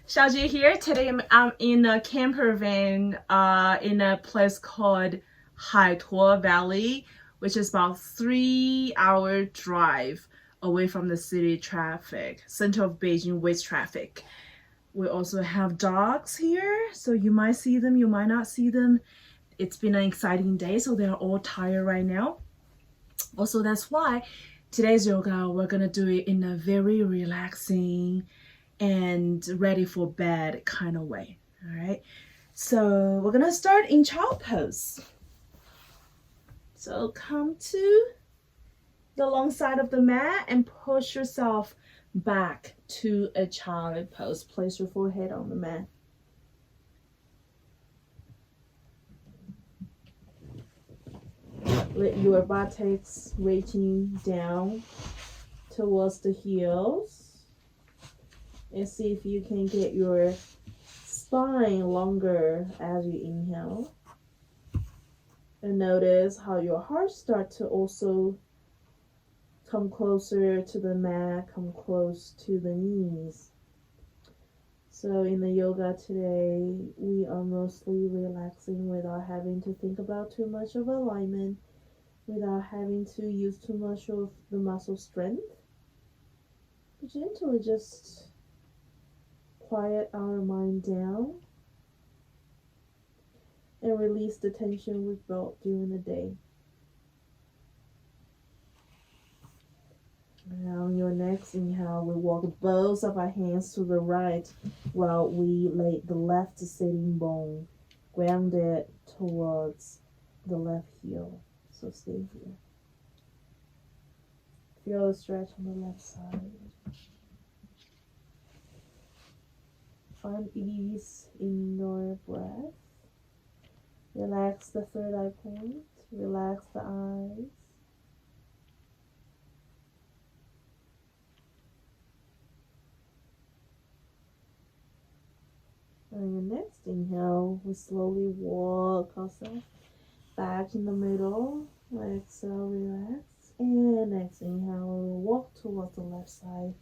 Xiaojie here. Today I'm in a camper van in a place called Haituo Valley, which is about 3 hour drive away from the city traffic, center of Beijing with traffic. We also have dogs here, so you might see them, you might not see them. It's been an exciting day, so they're all tired right now. Also, that's why today's yoga, we're gonna do it in a very relaxing and ready for bed kind of way. All right, so we're gonna start in child pose. So come to the long side of the mat and push yourself back to a child pose. Place your forehead on the mat. Let your buttocks reaching down towards the heels, and see if you can get your spine longer as you inhale. And notice how your heart starts to also come closer to the mat, come close to the knees. So in the yoga today, we are mostly relaxing without having to think about too much of alignment, without having to use too much of the muscle strength. But gently just quiet our mind down and release the tension we've built during the day. Now, on your next inhale, we walk both of our hands to the right while we lay the left sitting bone grounded towards the left heel. So stay here. Feel the stretch on the left side. Find ease in your breath. Relax the third eye point. Relax the eyes. On your next inhale, we slowly walk ourselves back in the middle. Exhale, relax. And next inhale, we walk towards the left side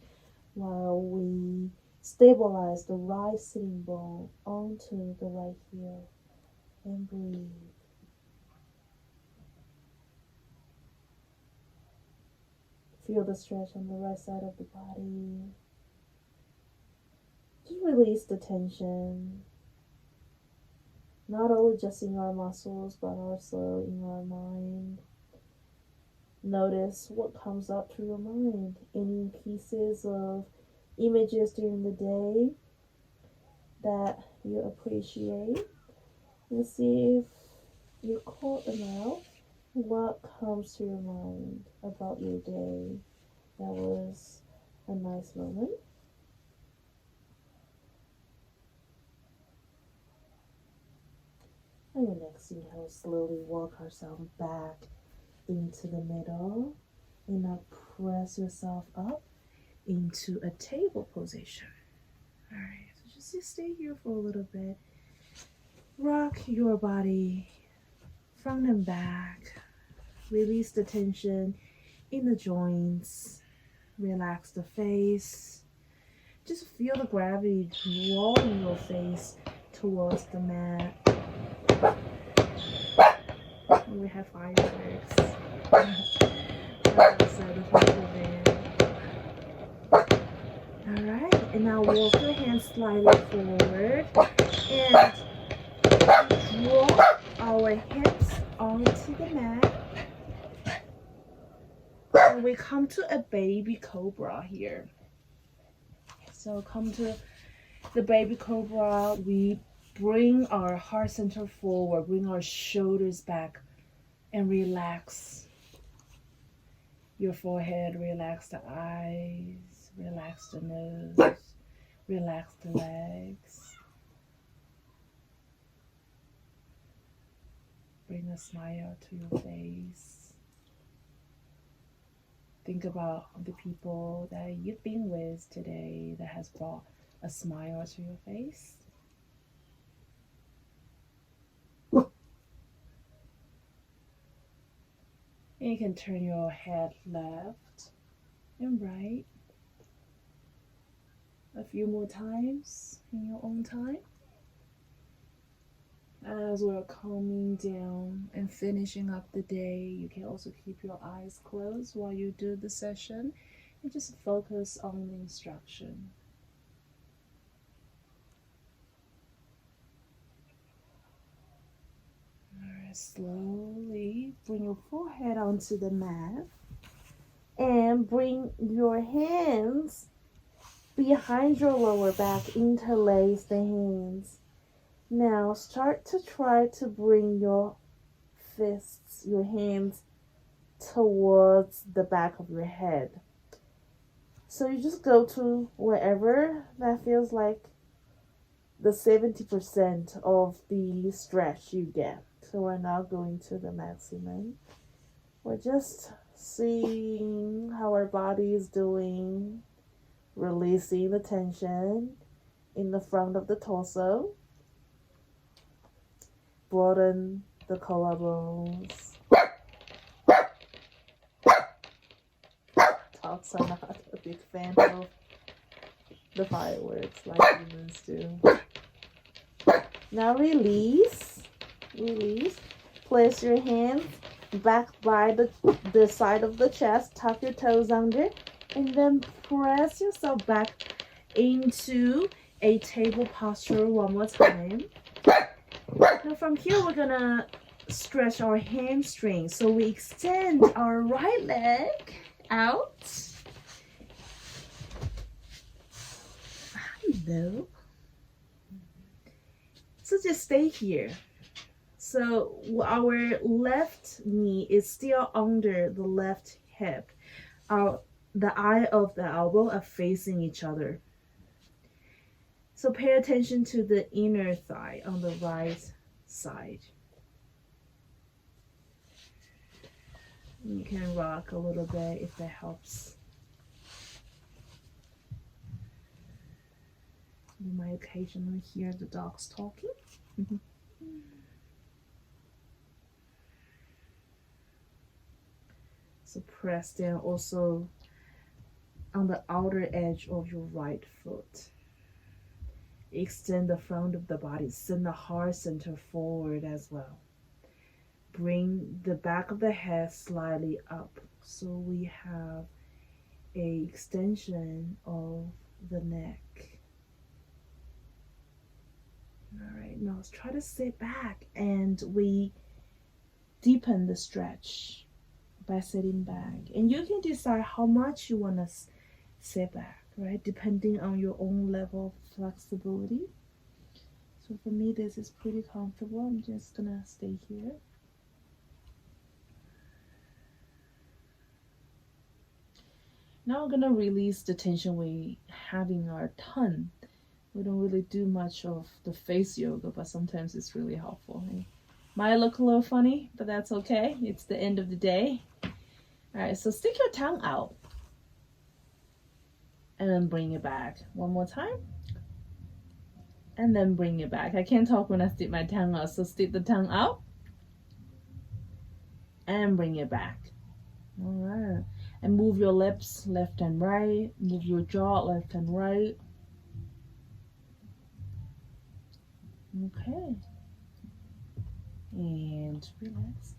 while we stabilize the right sitting bone onto the right heel. And breathe. Feel the stretch on the right side of the body. Just release the tension. Not only just in our muscles, but also in our mind. Notice what comes up to your mind. Any pieces of images during the day that you appreciate. And see if you call them out. What comes to your mind about your day that was a nice moment? On your next inhale, slowly walk ourselves back into the middle, and now press yourself up into a table position. All right, so just stay here for a little bit. Rock your body front and back. Release the tension in the joints. Relax the face. Just feel the gravity drawing your face towards the mat. We have fireworks. Alright, and now walk your hands slightly forward and draw our hips onto the mat. And we come to a baby cobra here. So come to the baby cobra. We bring our heart center forward, bring our shoulders back, and relax your forehead, relax the eyes, relax the nose, relax the legs. Bring a smile to your face. Think about the people that you've been with today that has brought a smile to your face. And you can turn your head left and right. a few more times in your own time. As we're calming down and finishing up the day, you can also keep your eyes closed while you do the session and just focus on the instruction. Alright, slowly bring your forehead onto the mat and bring your hands behind your lower back, interlace the hands. Now start to try to bring your fists, your hands towards the back of your head. So you just go to wherever that feels like the 70% of the stretch you get. So we're not going to the maximum. We're just seeing how our body is doing, releasing the tension in the front of the torso. Broaden the collarbones. Dogs are not a big fan of the fireworks like humans do. Now release. Release. Place your hands back by the side of the chest. Tuck your toes under. And then press yourself back into a table posture one more time. Now from here, we're gonna stretch our hamstring. So we extend our right leg out. Hello. So just stay here. So our left knee is still under the left hip. The eye of the elbow are facing each other. So pay attention to the inner thigh on the right side. You can rock a little bit if that helps. You might occasionally hear the dogs talking. So press down also on the outer edge of your right foot. Extend the front of the body, send the heart center forward as well. Bring the back of the head slightly up so we have a extension of the neck. All right, now let's try to sit back and we deepen the stretch by sitting back. And you can decide how much you want to sit back, right? Depending on your own level of flexibility. So for me, this is pretty comfortable. I'm just gonna stay here. Now we're gonna release the tension we have in our tongue. We don't really do much of the face yoga, but sometimes it's really helpful. It might look a little funny, but that's okay. It's the end of the day. All right, so stick your tongue out. And then bring it back. One more time. And then bring it back. I can't talk when I stick my tongue out, so stick the tongue out. And bring it back. All right. And move your lips left and right. Move your jaw left and right. Okay. And relax.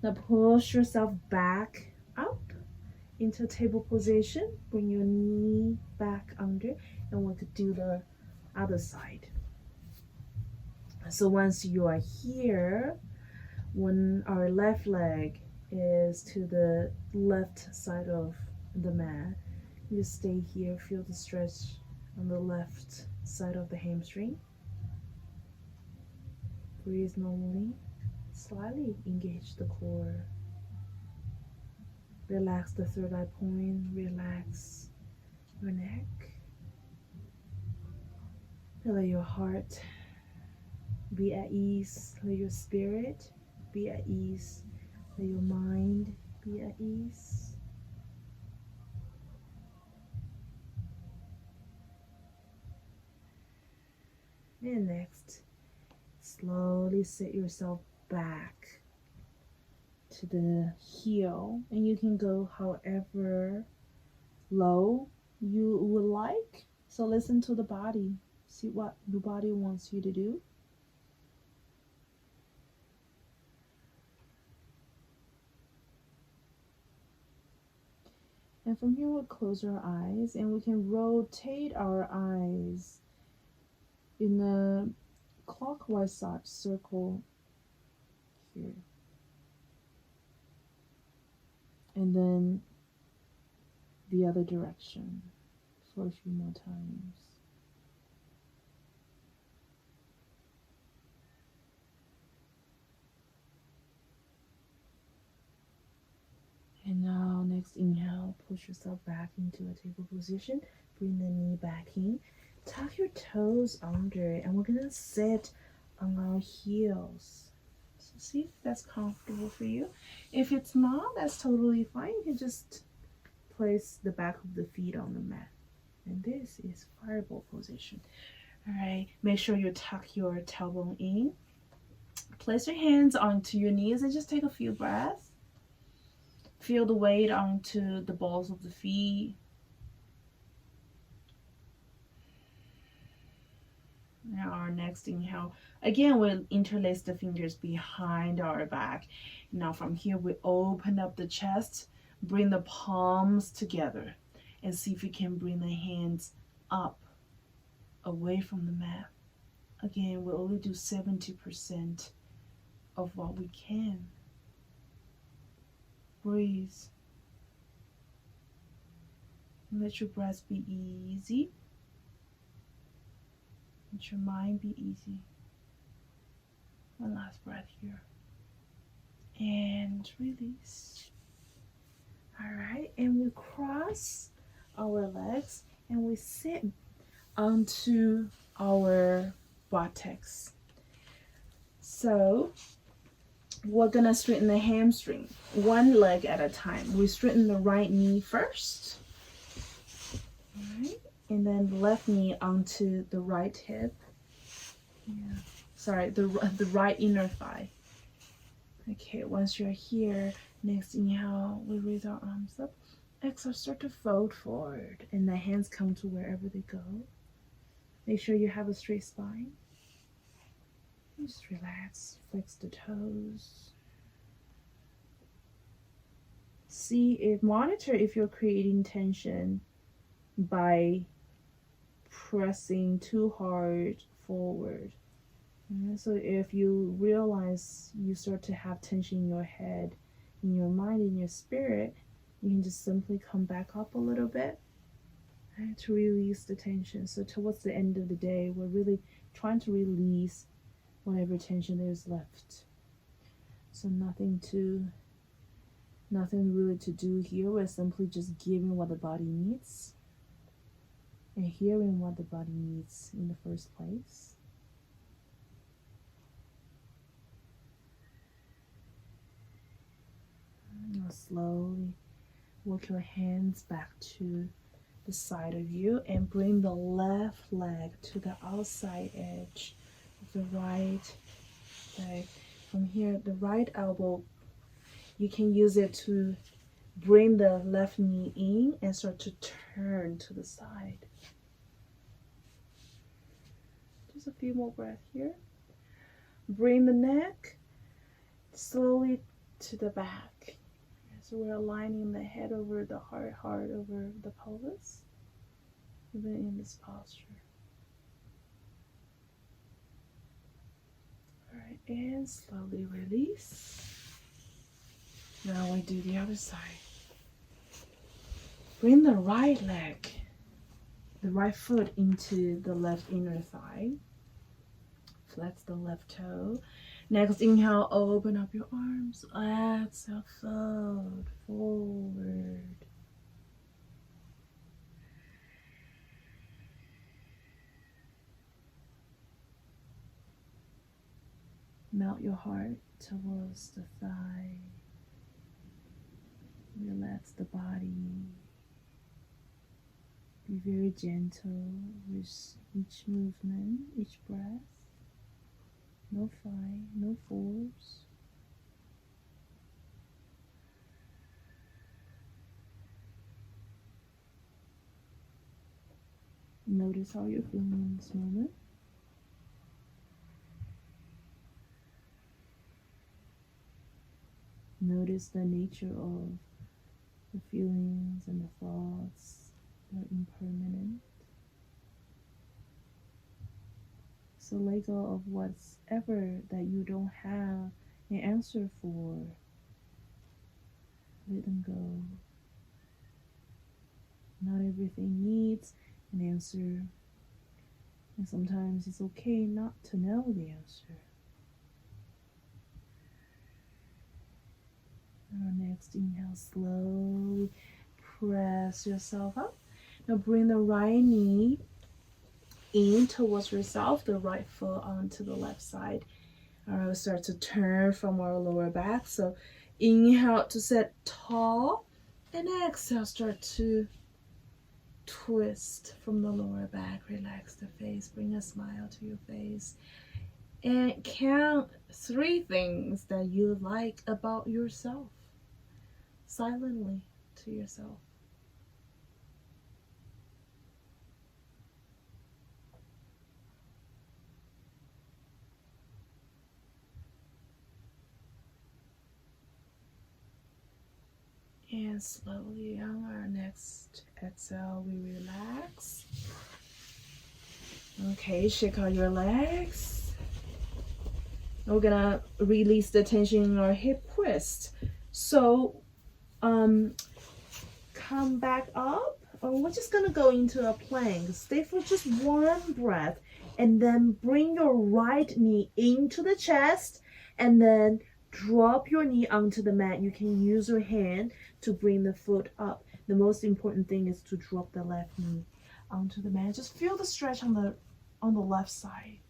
Now push yourself back up into table position. Bring your knee back under. And we're going to do the other side. So once you are here, when our left leg is to the left side of the mat, you stay here, feel the stretch on the left side of the hamstring. Breathe normally, slightly engage the core. Relax the third eye point, relax your neck. Let your heart be at ease, let your spirit be at ease, let your mind be at ease. And next, slowly sit yourself back to the heel, and you can go however low you would like. So listen to the body. See what the body wants you to do. And from here, we'll close our eyes and we can rotate our eyes in a clockwise circle here. And then the other direction for a few more times. And now, next inhale, push yourself back into a table position. Bring the knee back in. Tuck your toes under, and we're gonna sit on our heels. So see if that's comfortable for you. If it's not, that's totally fine. You can just place the back of the feet on the mat. And this is fireball position. All right, make sure you tuck your tailbone in. Place your hands onto your knees and just take a few breaths. Feel the weight onto the balls of the feet. Now our next inhale. Again, we'll interlace the fingers behind our back. Now from here, we open up the chest, bring the palms together, and see if you can bring the hands up, away from the mat. Again, we'll only do 70% of what we can. Breathe. Let your breath be easy. Let your mind be easy. One last breath here. And release. All right, and we cross our legs and we sit onto our buttocks. So we're gonna straighten the hamstring, one leg at a time. We straighten the right knee first. All right, and then the left knee onto the right hip. Yeah, sorry, the right inner thigh. Okay, once you're here, next inhale, we raise our arms up. Exhale, start to fold forward, and the hands come to wherever they go. Make sure you have a straight spine. Just relax, flex the toes. Monitor if you're creating tension by pressing too hard forward. So if you realize you start to have tension in your head, in your mind, in your spirit, you can just simply come back up a little bit to release the tension. So towards the end of the day, we're really trying to release whatever tension there's left. So nothing really to do here. We're simply just giving what the body needs and hearing what the body needs in the first place. Now slowly work your hands back to the side of you and bring the left leg to the outside edge of the right leg. From here, the right elbow, you can use it to bring the left knee in and start to turn to the side. Just a few more breaths here. Bring the neck slowly to the back. So we're aligning the head over the heart over the pelvis, even in this posture. All right, and slowly release. Now we do the other side. Bring the right leg, the right foot into the left inner thigh. Flex the left toe. Next inhale, open up your arms. Exhale, fold forward. Melt your heart towards the thigh. Relax the body. Be very gentle with each movement, each breath. No fight, no force. Notice how you're feeling in this moment. Notice the nature of the feelings and the thoughts. They're impermanent. So let go of whatever that you don't have an answer for. Let them go. Not everything needs an answer. And sometimes it's okay not to know the answer. Our next inhale, slowly press yourself up. Now bring the right knee in towards yourself, the right foot onto the left side. All right, we'll start to turn from our lower back. So inhale to sit tall, and exhale, start to twist from the lower back. Relax the face, bring a smile to your face, and count 3 things that you like about yourself, silently to yourself. And slowly on our next exhale, we relax. Okay, shake out your legs. We're gonna release the tension in our hip twist. So, come back up. We're just gonna go into a plank. Stay for just 1 breath, and then bring your right knee into the chest, and then drop your knee onto the mat. You can use your hand to bring the foot up. The most important thing is to drop the left knee onto the mat. Just feel the stretch on the left side.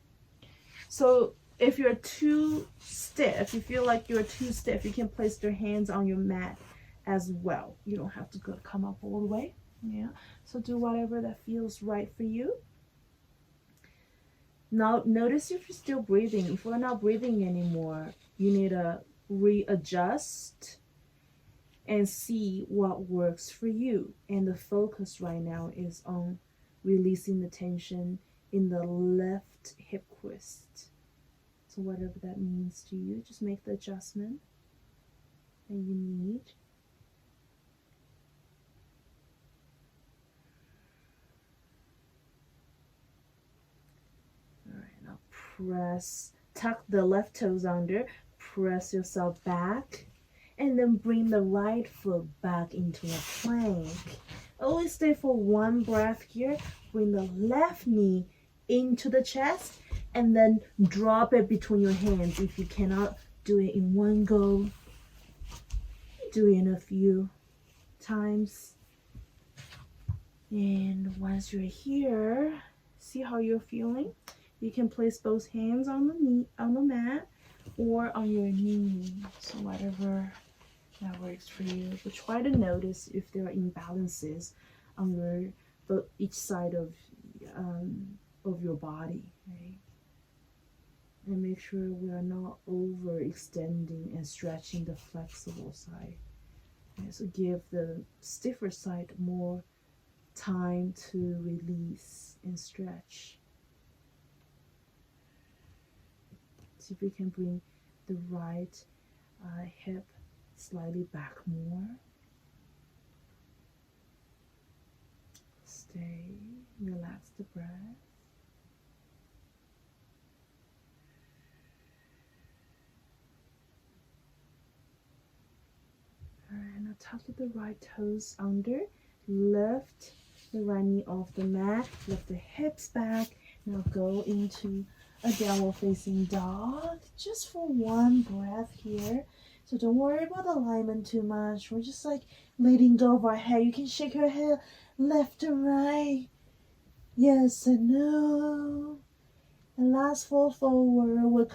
So if you're too stiff, you feel like you're too stiff, you can place your hands on your mat as well. You don't have to come up all the way. Yeah. So do whatever that feels right for you. Now notice if you're still breathing. If we're not breathing anymore, you need to readjust and see what works for you. And the focus right now is on releasing the tension in the left hip twist. So whatever that means to you, just make the adjustment that you need. All right, now tuck the left toes under, press yourself back, and then bring the right foot back into a plank. Always stay for 1 breath here. Bring the left knee into the chest, and then drop it between your hands. If you cannot do it in one go, do it in a few times. And once you're here, see how you're feeling. You can place both hands on the mat, or on your knee. So whatever that works for you. But try to notice if there are imbalances on each side of your body, right? And make sure we are not overextending and stretching the flexible side. Okay, so give the stiffer side more time to release and stretch. See if we can bring the right hip slightly back more. Stay, relax the breath. All right, now tuck the right toes under, lift the right knee off the mat, lift the hips back. Now go into a downward facing dog, just for 1 breath here. So don't worry about the alignment too much. We're just like letting go of our head. You can shake your head left to right, yes and no. And last fold forward. We're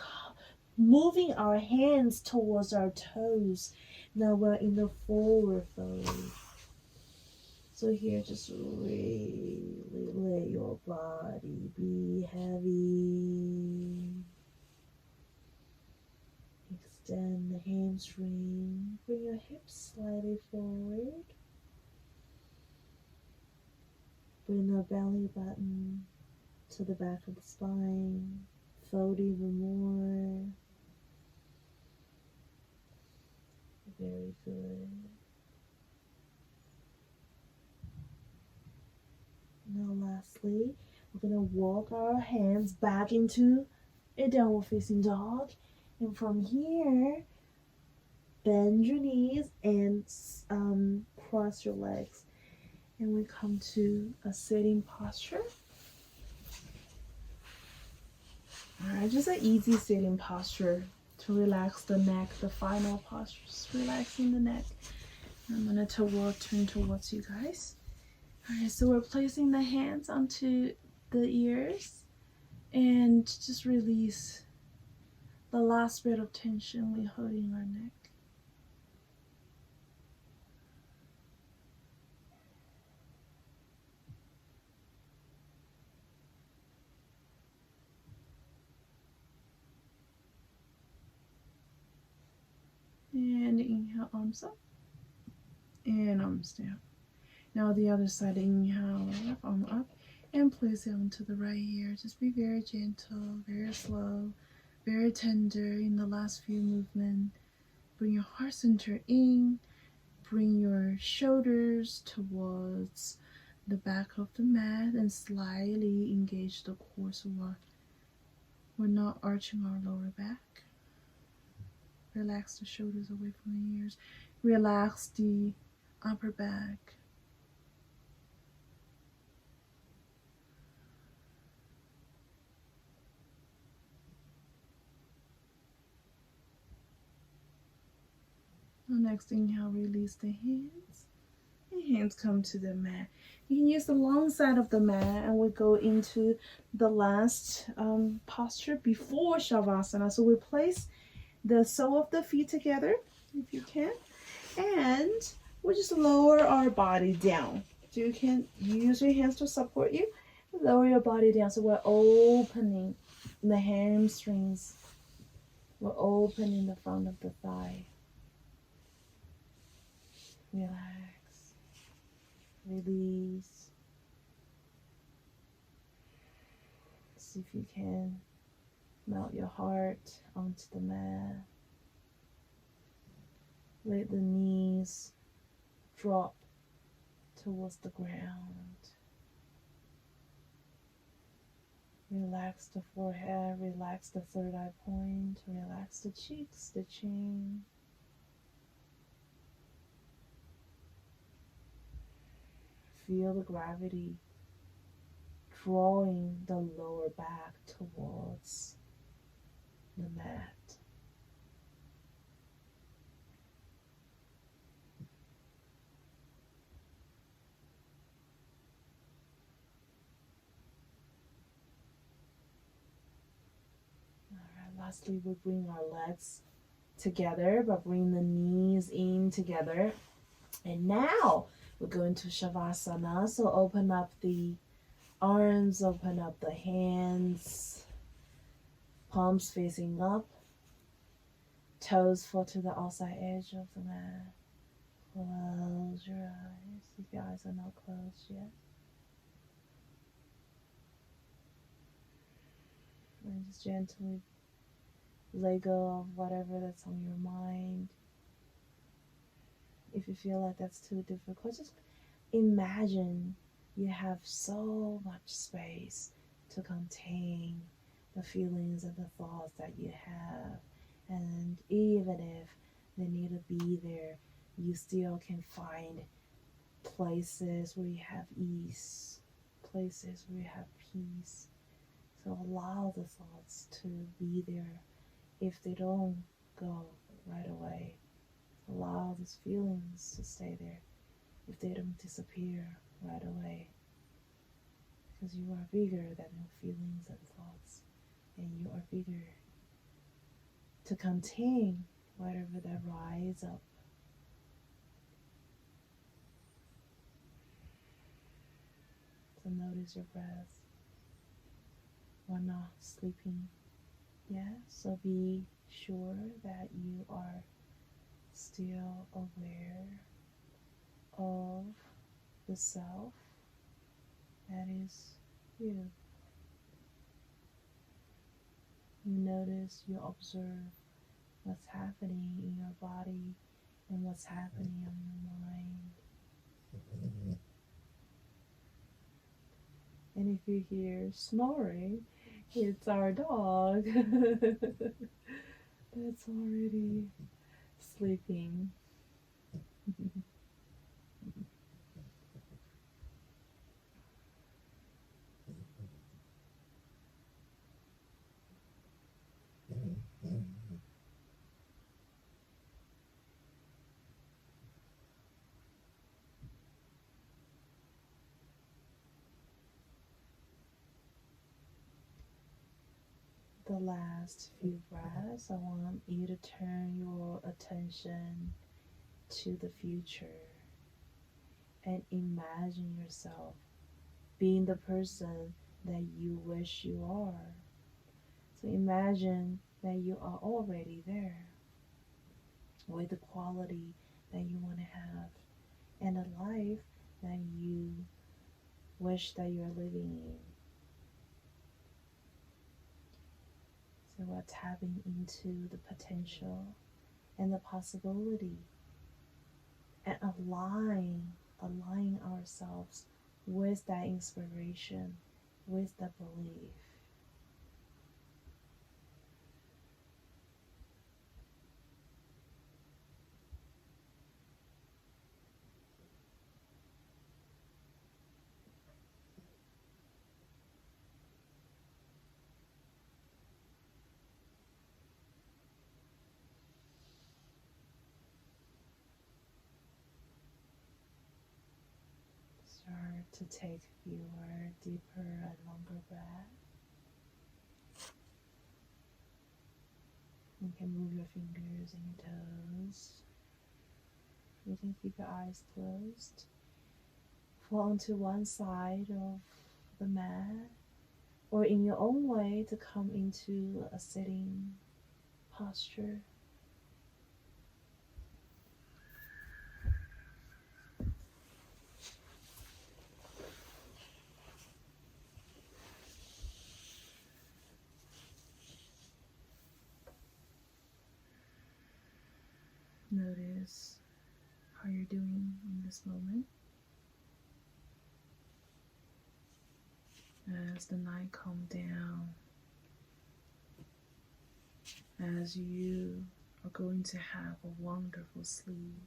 moving our hands towards our toes. Now we're in the forward fold. So here, just really let your body be heavy. Extend the hamstring. Bring your hips slightly forward. Bring the belly button to the back of the spine. Fold even more. Very good. Now lastly, we're going to walk our hands back into a downward facing dog. And from here, bend your knees and cross your legs. And we come to a sitting posture. Alright, just an easy sitting posture to relax the neck. The final posture, just relaxing the neck. I'm going to turn towards you guys. Alright, so we're placing the hands onto the ears and just release the last bit of tension we're holding our neck. And inhale, arms up and arms down. Now the other side, inhale, left arm up and place it onto the right ear. Just be very gentle, very slow, very tender in the last few movements. Bring your heart center in, bring your shoulders towards the back of the mat and slightly engage the core so we're not arching our lower back. Relax the shoulders away from the ears. Relax the upper back. Next inhale, release the hands. And hands come to the mat. You can use the long side of the mat and we go into the last posture before Shavasana. So we place the sole of the feet together, if you can, and we just lower our body down. So you can use your hands to support you. Lower your body down so we're opening the hamstrings. We're opening the front of the thigh. Relax. Release. See if you can melt your heart onto the mat. Let the knees drop towards the ground. Relax the forehead, relax the third eye point, relax the cheeks, the chin. Feel the gravity drawing the lower back towards the mat. Lastly, we bring our legs together, but bring the knees in together. And now we're going to Shavasana. So open up the arms, open up the hands, palms facing up, toes fall to the outside edge of the mat. Close your eyes if your eyes are not closed yet. And just gently let go of whatever that's on your mind. If you feel like that's too difficult, just imagine you have so much space to contain the feelings and the thoughts that you have. And even if they need to be there, you still can find places where you have ease, places where you have peace. So allow the thoughts to be there. If they don't go right away, allow these feelings to stay there. If they don't disappear right away, because you are bigger than your feelings and thoughts, and you are bigger to contain whatever that rise up. So notice your breath. We're not sleeping yet, so be sure that you are still aware of the self, That is you. You notice, you observe what's happening in your body and what's happening in your mind. And if you hear snoring, it's our dog that's already sleeping. The last few breaths, I want you to turn your attention to the future and imagine yourself being the person that you wish you are. So imagine that you are already there with the quality that you want to have and a life that you wish that you're living in. So we're tapping into the potential and the possibility and aligning ourselves with that inspiration, with the belief. Start to take fewer, deeper, and longer breaths. You can move your fingers and your toes. You can keep your eyes closed. Fall onto one side of the mat, or in your own way to come into a sitting posture. Notice how you're doing in this moment. As the night calms down, as you are going to have a wonderful sleep,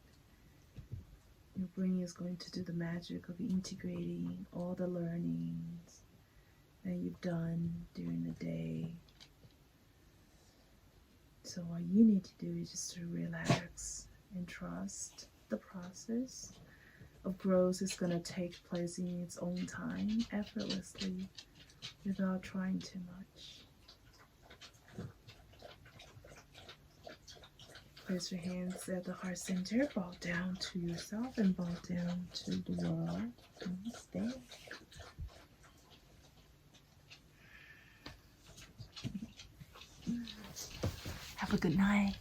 your brain is going to do the magic of integrating all the learnings that you've done during the day. So what you need to do is just to relax and trust the process of growth is going to take place in its own time, effortlessly, without trying too much. Place your hands at the heart center, bow down to yourself and bow down to the world. Namaste. Have a good night.